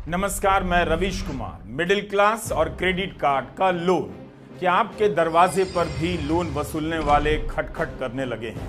नमस्कार, मैं Ravish Kumar. Middle class और क्रेडिट कार्ड का लोन, क्या आपके दरवाजे पर भी लोन वसूलने वाले खटखट करने लगे हैं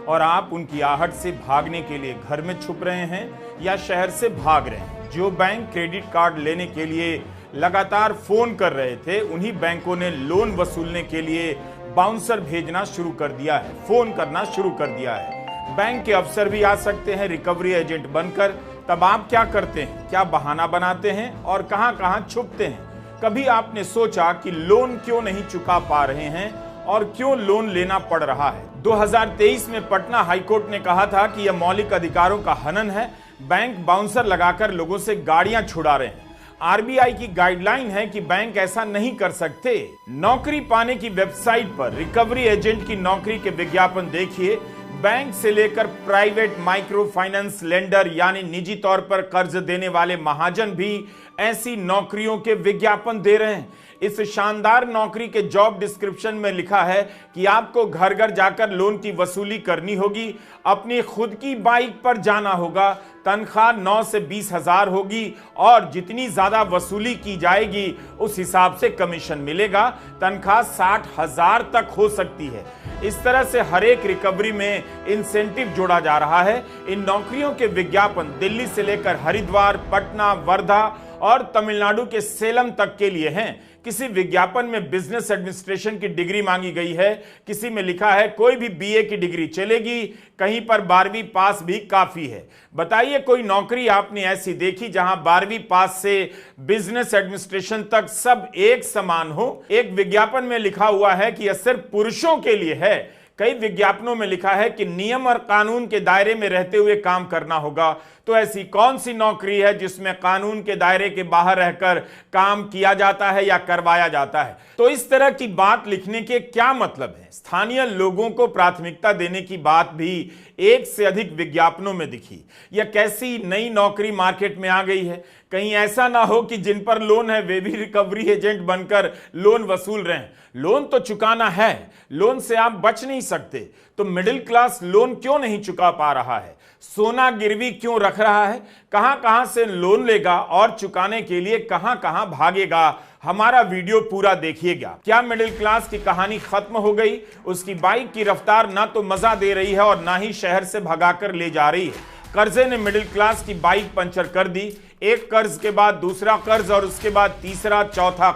और आप उनकी आहट से भागने के लिए घर में छुप रहे हैं या शहर से भाग रहे हैं? जो बैंक क्रेडिट कार्ड लेने के लिए लगातार फोन कर रहे थे, उन्हीं बैंकों ने लोन वसूलने के लिए बाउंसर भेजना शुरू कर दिया है, फोन करना शुरू कर दिया है। बैंक के अफसर भी आ सकते हैं रिकवरी एजेंट बनकर। तब आप क्या करते हैं? क्या बहाना बनाते हैं और कहां कहां छुपते हैं? कभी आपने सोचा कि लोन क्यों नहीं चुका पा रहे हैं और क्यों लोन लेना पड़ रहा है? 2023 में पटना हाईकोर्ट ने कहा था कि यह मौलिक अधिकारों का हनन है। बैंक बाउंसर लगाकर लोगों से गाड़ियां छुड़ा रहे हैं। आरबीआई की गाइडलाइन है कि बैंक ऐसा नहीं कर सकते। नौकरी पाने की वेबसाइट पर रिकवरी एजेंट की नौकरी के विज्ञापन देखिए। बैंक से लेकर प्राइवेट माइक्रो फाइनेंस लेंडर यानी निजी तौर पर कर्ज देने वाले महाजन भी ऐसी नौकरियों के विज्ञापन दे रहे हैं। इस शानदार नौकरी के जॉब डिस्क्रिप्शन में लिखा है कि आपको घर घर जाकर लोन की वसूली करनी होगी, अपनी खुद की बाइक पर जाना होगा, तनख्वाह 9 से 20 हजार होगी और जितनी ज्यादा वसूली की जाएगी उस हिसाब से कमीशन मिलेगा। तनख्वाह 60 हजार तक हो सकती है। इस तरह से हर एक रिकवरी में इंसेंटिव जोड़ा जा रहा है। इन नौकरियों के विज्ञापन दिल्ली से लेकर हरिद्वार, पटना, वर्धा और तमिलनाडु के सेलम तक के लिए हैं। किसी विज्ञापन में बिजनेस एडमिनिस्ट्रेशन की डिग्री मांगी गई है, किसी में लिखा है कोई भी बीए की डिग्री चलेगी, कहीं पर 12वीं पास भी काफी है। बताइए, कोई नौकरी आपने ऐसी देखी जहां 12वीं पास से बिजनेस एडमिनिस्ट्रेशन तक सब एक समान हो? एक विज्ञापन में लिखा हुआ है कि यह सिर्फ पुरुषों के लिए है। कई विज्ञापनों में लिखा है कि नियम और कानून के दायरे में रहते हुए काम करना होगा। तो ऐसी कौन सी नौकरी है जिसमें कानून के दायरे के बाहर रहकर काम किया जाता है या करवाया जाता है? तो इस तरह की बात लिखने के क्या मतलब है? स्थानीय लोगों को प्राथमिकता देने की बात भी एक से अधिक विज्ञापनों में दिखी। यह कैसी नई नौकरी मार्केट में आ गई है? कहीं ऐसा ना हो कि जिन पर लोन है वे भी रिकवरी एजेंट बनकर लोन वसूल रहे हैं। लोन तो चुकाना है, लोन से आप बच नहीं सकते। तो मिडिल क्लास लोन क्यों नहीं चुका पा रहा है? सोना गिरवी क्यों रख रहा है? कहां कहां से लोन लेगा और चुकाने के लिए कहां कहां भागेगा? हमारा वीडियो पूरा देखिएगा। क्या मिडिल क्लास की कहानी खत्म हो गई? उसकी बाइक की रफ्तार ना तो मजा दे रही है और ना ही शहर से भगाकर ले जा रही है। कर्जे ने मिडिल क्लास की बाइक पंचर कर दी। एक कर्ज के बाद दूसरा कर्ज और उसके बाद तीसरा चौथा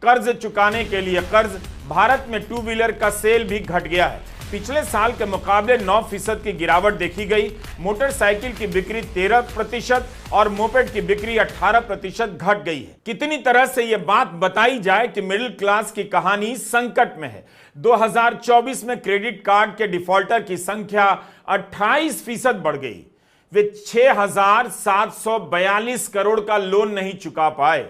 कर्ज चुकाने के लिए कर्ज। भारत में टू व्हीलर का सेल भी घट गया है। पिछले साल के मुकाबले 9% की गिरावट देखी गई। मोटरसाइकिल की बिक्री 13% और मोपेड की बिक्री 18% घट गई है। कितनी तरह से यह बात बताई जाए कि मिडिल क्लास की कहानी संकट में है। 2024 में क्रेडिट कार्ड के डिफॉल्टर की संख्या 28% बढ़ गई। वे 6,742 करोड़ का लोन नहीं चुका पाए।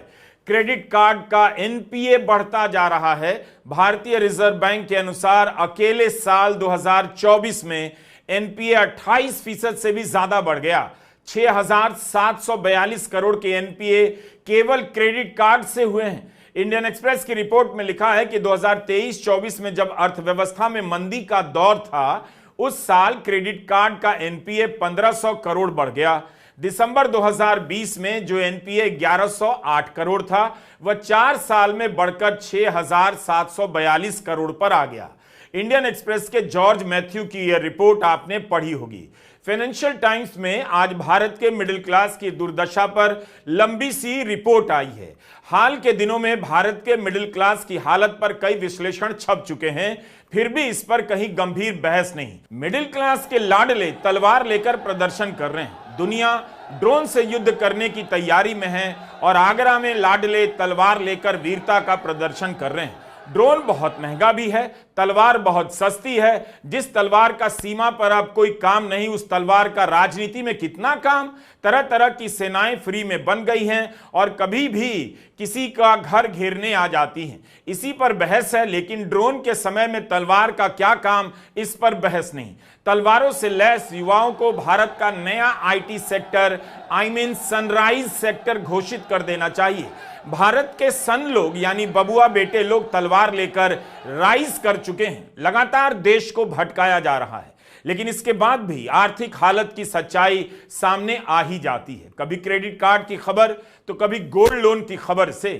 क्रेडिट कार्ड का एनपीए बढ़ता जा रहा है। भारतीय रिजर्व बैंक के अनुसार अकेले साल 2024 में एनपीए 28% से भी ज्यादा बढ़ गया। 6,742 करोड़ के एनपीए केवल क्रेडिट कार्ड से हुए हैं। इंडियन एक्सप्रेस की रिपोर्ट में लिखा है कि 2023-24 में जब अर्थव्यवस्था में मंदी का दौर था, उस साल क्रेडिट कार्ड का एनपीए 1500 करोड़ बढ़ गया। दिसंबर 2020 में जो एनपीए 1108 करोड़ था, वह 4 साल में बढ़कर 6,742 करोड़ पर आ गया। इंडियन एक्सप्रेस के जॉर्ज मैथ्यू की यह रिपोर्ट आपने पढ़ी होगी। फाइनेंशियल टाइम्स में आज भारत के मिडिल क्लास की दुर्दशा पर लंबी सी रिपोर्ट आई है। हाल के दिनों में भारत के मिडिल क्लास की हालत पर कई विश्लेषण छप चुके हैं, फिर भी इस पर कहीं गंभीर बहस नहीं। मिडिल क्लास के लाडले तलवार लेकर प्रदर्शन कर रहे हैं। दुनिया ड्रोन से युद्ध करने की तैयारी में है और आगरा में लाडले तलवार लेकर वीरता का प्रदर्शन कर रहे हैं। ड्रोन बहुत महंगा भी है, तलवार बहुत सस्ती है। जिस तलवार का सीमा पर अब कोई काम नहीं, उस तलवार का राजनीति में कितना काम? तरह तरह की सेनाएं फ्री में बन गई हैं और कभी भी किसी का घर घेरने आ जाती हैं। इसी पर बहस है, लेकिन ड्रोन के समय में तलवार का क्या काम, इस पर बहस नहीं। तलवारों से लैस युवाओं को भारत का नया आईटी सेक्टर सनराइज सेक्टर घोषित कर देना चाहिए। भारत के सन लोग यानी बबुआ बेटे लोग तलवार लेकर राइज कर चुके हैं। लगातार देश को भटकाया जा रहा है, लेकिन इसके बाद भी आर्थिक हालत की सच्चाई सामने आ ही जाती है। कभी क्रेडिट कार्ड की खबर तो कभी गोल्ड लोन की खबर से।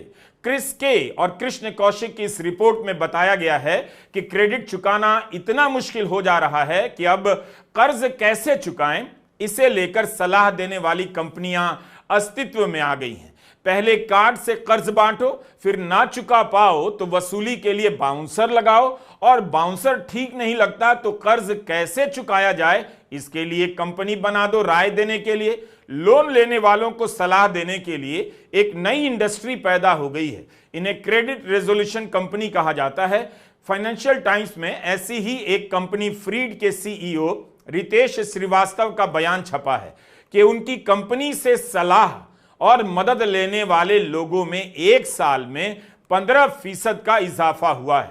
क्रिस के और कृष्ण कौशिक की इस रिपोर्ट में बताया गया है कि क्रेडिट चुकाना इतना मुश्किल हो जा रहा है कि अब कर्ज कैसे चुकाएं, इसे लेकर सलाह देने वाली कंपनियां अस्तित्व में आ गई हैं। पहले कार्ड से कर्ज बांटो, फिर ना चुका पाओ तो वसूली के लिए बाउंसर लगाओ, और बाउंसर ठीक नहीं लगता तो कर्ज कैसे चुकाया जाए इसके लिए कंपनी बना दो राय देने के लिए। लोन लेने वालों को सलाह देने के लिए एक नई इंडस्ट्री पैदा हो गई है। इन्हें क्रेडिट रेजोल्यूशन कंपनी कहा जाता है। फाइनेंशियल टाइम्स में ऐसी ही एक कंपनी फ्रीड के सीईओ रितेश श्रीवास्तव का बयान छपा है कि उनकी कंपनी से सलाह और मदद लेने वाले लोगों में एक साल में 15% का इजाफा हुआ है।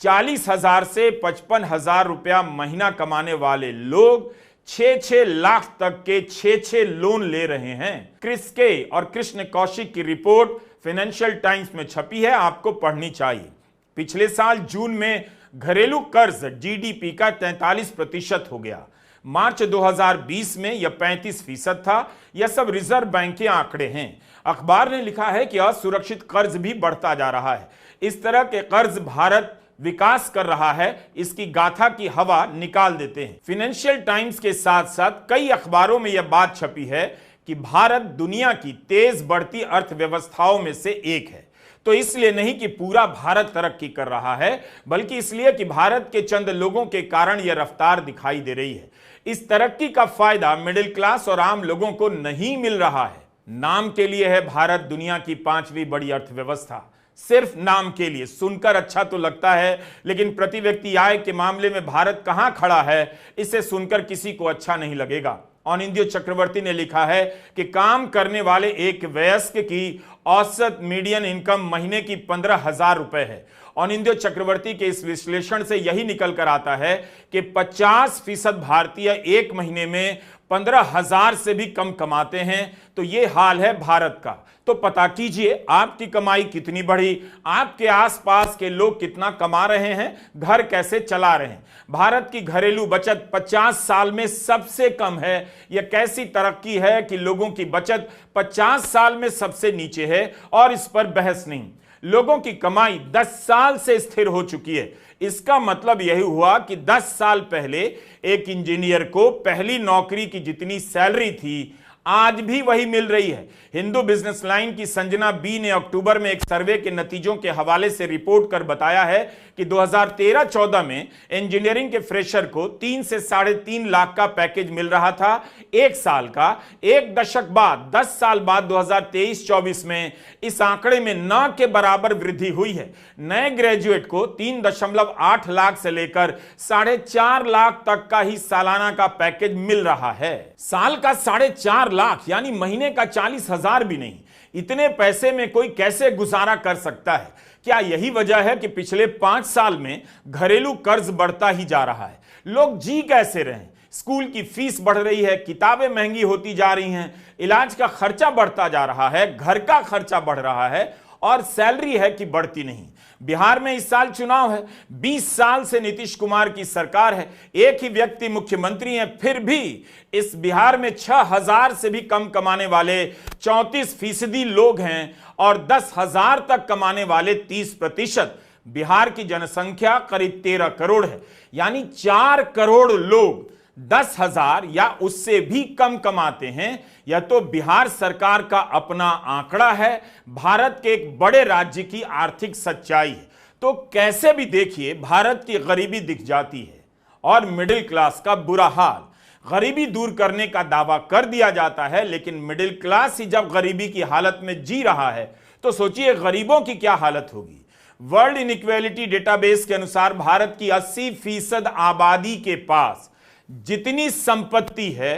40,000 से 55,000 रुपया महीना कमाने वाले लोग 6-6 लाख तक के 6-6 लोन ले रहे हैं। क्रिस के और कृष्ण कौशिक की रिपोर्ट फाइनेंशियल टाइम्स में छपी है, आपको पढ़नी चाहिए। पिछले साल जून में घरेलू कर्ज जीडीपी का 43% हो गया। मार्च 2020 में यह 35% था। यह सब रिजर्व बैंक के आंकड़े हैं। अखबार ने लिखा है कि असुरक्षित कर्ज भी बढ़ता जा रहा है। इस तरह के कर्ज भारत विकास कर रहा है, इसकी गाथा की हवा निकाल देते हैं। फाइनेंशियल टाइम्स के साथ साथ कई अखबारों में यह बात छपी है कि भारत दुनिया की तेज बढ़ती अर्थव्यवस्थाओं में से एक है। तो इसलिए नहीं कि पूरा भारत तरक्की कर रहा है, बल्कि इसलिए कि भारत के चंद लोगों के कारण यह रफ्तार दिखाई दे रही है। इस तरक्की का फायदा मिडिल क्लास और आम लोगों को नहीं मिल रहा है। नाम के लिए है भारत दुनिया की 5वीं बड़ी अर्थव्यवस्था, सिर्फ नाम के लिए। सुनकर अच्छा तो लगता है, लेकिन प्रति व्यक्ति आय के मामले में भारत कहां खड़ा है, इसे सुनकर किसी को अच्छा नहीं लगेगा। अनिंद्यो चक्रवर्ती ने लिखा है कि काम करने वाले एक वयस्क की औसत मीडियन इनकम महीने की 15,000 रुपए है। अनिंद्यो चक्रवर्ती के इस विश्लेषण से यही निकल कर आता है कि 50% भारतीय एक महीने में 15,000 से भी कम कमाते हैं। तो ये हाल है भारत का। तो पता कीजिए आपकी कमाई कितनी बढ़ी, आपके आसपास के लोग कितना कमा रहे हैं, घर कैसे चला रहे हैं। भारत की घरेलू बचत 50 साल में सबसे कम है। यह कैसी तरक्की है कि लोगों की बचत 50 साल में सबसे नीचे है, और इस पर बहस नहीं। लोगों की कमाई 10 साल से स्थिर हो चुकी है। इसका मतलब यही हुआ कि 10 साल पहले एक इंजीनियर को पहली नौकरी की जितनी सैलरी थी, आज भी वही मिल रही है। हिंदू बिजनेस लाइन की संजना बी ने अक्टूबर में एक सर्वे के नतीजों के हवाले से रिपोर्ट कर बताया है कि 2013-14 में इंजीनियरिंग के फ्रेशर को 3 से 3.5 लाख का पैकेज मिल रहा था एक साल का। एक दशक बाद 10 साल बाद 2023-24 में इस आंकड़े में न के बराबर वृद्धि हुई है। नए ग्रेजुएट को 3.8 लाख से लेकर 4.5 लाख तक का ही सालाना का पैकेज मिल रहा है। साल का 4.5 लाख यानी महीने का 40,000 भी नहीं। इतने पैसे में कोई कैसे गुजारा कर सकता है? क्या यही वजह है कि पिछले 5 साल में घरेलू कर्ज बढ़ता ही जा रहा है? लोग जी कैसे रहे? स्कूल की फीस बढ़ रही है, किताबें महंगी होती जा रही हैं, इलाज का खर्चा बढ़ता जा रहा है, घर का खर्चा बढ़ रहा है, और सैलरी है कि बढ़ती नहीं। बिहार में इस साल चुनाव है। 20 साल से नीतीश कुमार की सरकार है, एक ही व्यक्ति मुख्यमंत्री हैं, फिर भी इस बिहार में 6,000 से भी कम कमाने वाले 34% लोग हैं, और 10,000 तक कमाने वाले 30%। बिहार की जनसंख्या करीब 13 करोड़ है, यानी 4 करोड़ लोग 10,000 या उससे भी कम कमाते हैं। यह तो बिहार सरकार का अपना आंकड़ा है, भारत के एक बड़े राज्य की आर्थिक सच्चाई है। तो कैसे भी देखिए भारत की गरीबी दिख जाती है, और मिडिल क्लास का बुरा हाल। गरीबी दूर करने का दावा कर दिया जाता है, लेकिन मिडिल क्लास ही जब गरीबी की हालत में जी रहा है तो सोचिए गरीबों की क्या हालत होगी। वर्ल्ड इनइक्वालिटी डेटाबेस के अनुसार भारत की 80% आबादी के पास जितनी संपत्ति है,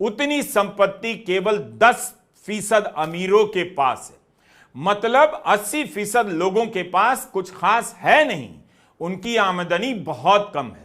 उतनी संपत्ति केवल 10% अमीरों के पास है। मतलब 80% लोगों के पास कुछ खास है नहीं, उनकी आमदनी बहुत कम है।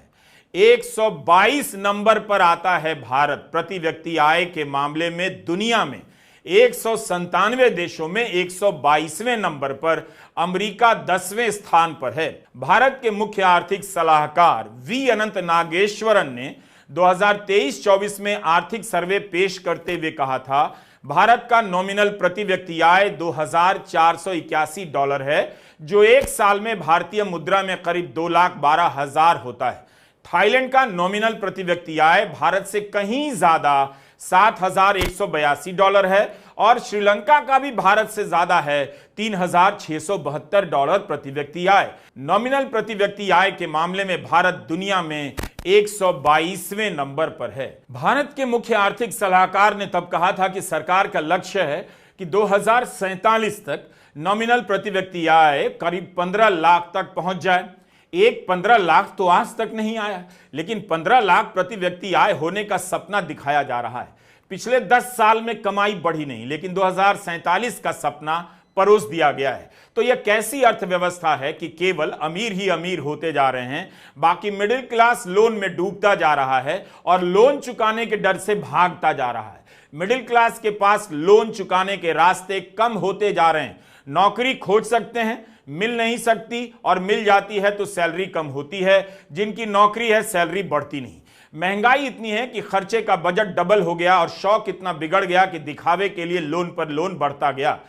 122 नंबर पर आता है भारत प्रति व्यक्ति आय के मामले में दुनिया में। 197 देशों में 122वें नंबर पर, अमेरिका 10वें स्थान पर है। भारत के मुख्य आर्थिक सलाहकार वी अनंत नागेश्वरन ने 2023-24 में आर्थिक सर्वे पेश करते हुए कहा था, भारत का नॉमिनल प्रति व्यक्ति आय $2,481 है, जो एक साल में भारतीय मुद्रा में करीब 2,12,000 होता है। थाईलैंड का नॉमिनल प्रति व्यक्ति आय भारत से कहीं ज्यादा $7,182 है और श्रीलंका का भी भारत से ज्यादा है, $3,672 प्रति व्यक्ति आय। नॉमिनल प्रति व्यक्ति आय के मामले में भारत दुनिया में 122वें नंबर पर है। भारत के मुख्य आर्थिक सलाहकार ने तब कहा था कि सरकार का लक्ष्य है कि 2047 तक नॉमिनल प्रति व्यक्ति आय करीब 15 लाख तक पहुंच जाए। 15 लाख तो आज तक नहीं आया, लेकिन 15 लाख प्रति व्यक्ति आय होने का सपना दिखाया जा रहा है। पिछले 10 साल में कमाई बढ़ी नहीं, लेकिन 2047 का सपना परोस दिया गया है। तो यह कैसी अर्थव्यवस्था है कि केवल अमीर ही अमीर होते जा रहे हैं, बाकी मिडिल क्लास लोन में डूबता जा रहा है और लोन चुकाने के डर से भागता जा रहा है। मिडिल क्लास के पास लोन चुकाने के रास्ते कम होते जा रहे हैं। नौकरी खोज सकते हैं, मिल नहीं सकती, और मिल जाती है तो सैलरी कम होती है। जिनकी नौकरी है सैलरी बढ़ती नहीं। महंगाई इतनी है कि खर्चे का बजट डबल हो गया और शौक इतना बिगड़ गया कि दिखावे के लिए लोन पर लोन बढ़ता गया।